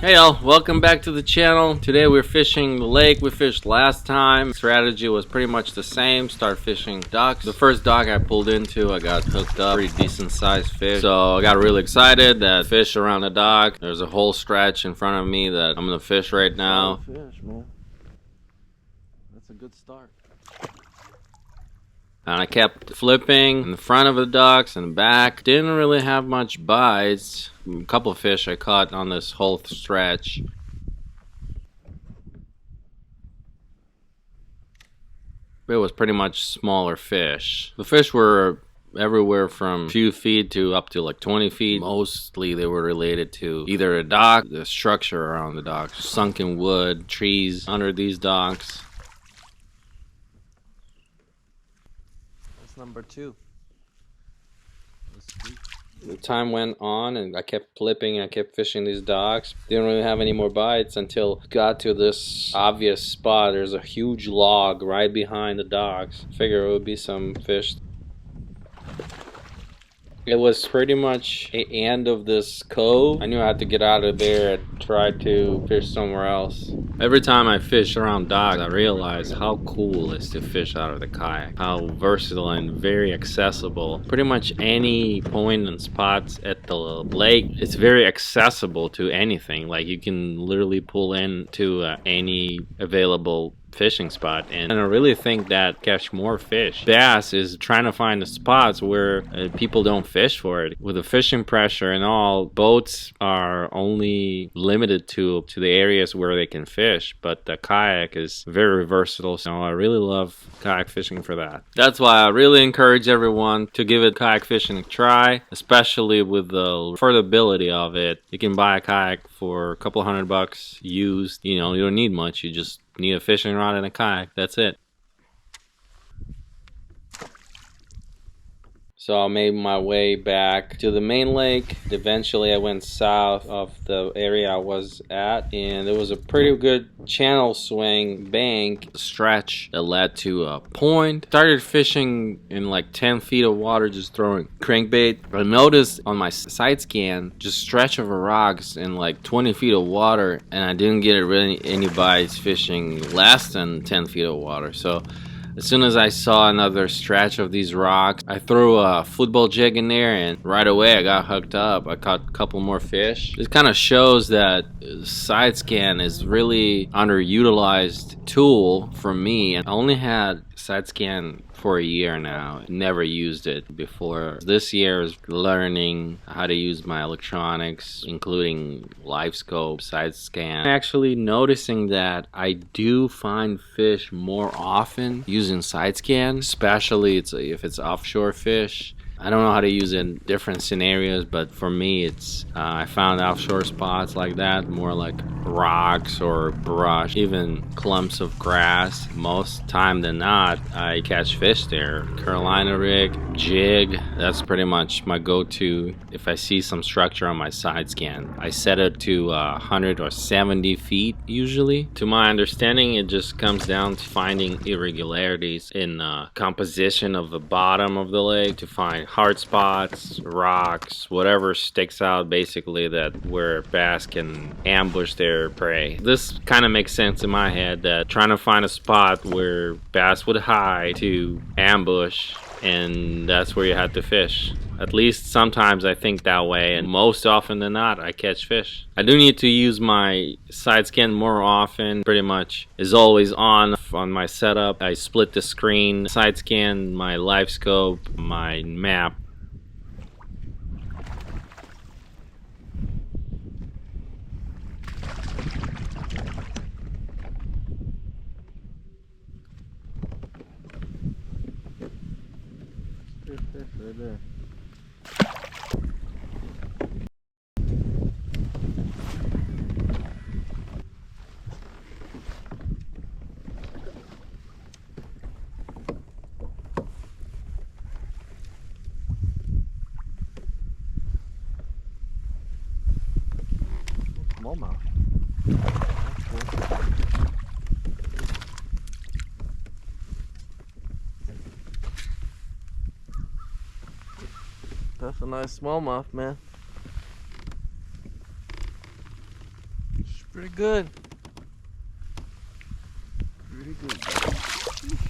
Hey all, welcome back to the channel. Today we're fishing the lake we fished last time. Strategy was pretty much the same. Start fishing docks. The first dock I pulled into, I got hooked up. Pretty decent sized fish. So I got really excited that fish around the dock. There's a whole stretch in front of me that I'm gonna fish right now. Fish, man. That's a good start. And I kept flipping in the front of the docks and the back. Didn't really have much bites. A couple of fish I caught on this whole stretch. It was pretty much smaller fish. The fish were everywhere from a few feet to up to like 20 feet. Mostly they were related to either a dock, the structure around the dock, sunken wood, trees under these docks. Number 2. The time went on and I kept flipping, I kept fishing these docks. Didn't really have any more bites until got to this obvious spot. There's a huge log right behind the docks. Figure it would be some fish. It was pretty much the end of this cove. I knew I had to get out of there and try to fish somewhere else. Every time I fish around docks, I realize how cool it is to fish out of the kayak. How versatile and very accessible. Pretty much any point and spots at the lake, it's very accessible to anything. Like you can literally pull into any available fishing spot, and I really think that catch more fish. Bass is trying to find the spots where people don't fish for it. With the fishing pressure and all, boats are only limited to the areas where they can fish, but the kayak is very versatile, so I really love kayak fishing for that. That's why I really encourage everyone to give it kayak fishing a try, especially with the affordability of it. You can buy a kayak for a couple $100 used. You know, you don't need much, you just need a fishing rod and a kayak. That's it. So I made my way back to the main lake. Eventually I went south of the area I was at, and there was a pretty good channel swing bank stretch that led to a point. Started fishing in like 10 feet of water, just throwing crankbait. I noticed on my side scan just stretch of rocks in like 20 feet of water, and I didn't get really any bites fishing less than 10 feet of water. So as soon as I saw another stretch of these rocks, I threw a football jig in there, and right away I got hooked up. I caught a couple more fish. This kind of shows that side scan is really underutilized tool for me. I only had side scan for a year now. Never used it before. This year is learning how to use my electronics, including live scope, side scan. Actually noticing that I do find fish more often using side scan, especially if it's offshore fish. I don't know how to use it in different scenarios, but for me it's I found offshore spots like that, more like rocks or brush, even clumps of grass. Most time than not I catch fish there. Carolina rig, jig, that's pretty much my go-to if I see some structure on my side scan. I set it to 100 or 70 feet usually. To my understanding, it just comes down to finding irregularities in composition of the bottom of the lake, to find hard spots, rocks, whatever sticks out, basically, that where bass can ambush their prey. This kind of makes sense in my head, that trying to find a spot where bass would hide to ambush, and that's where you have to fish. At least sometimes I think that way, and most often than not I catch fish. I do need to use my side scan more often. Pretty much is always on my setup. I split the screen, side scan, my live scope, my map. Good fish right there. Smallmouth. That's cool. That's a nice smallmouth, man. Pretty good. Pretty good, buddy.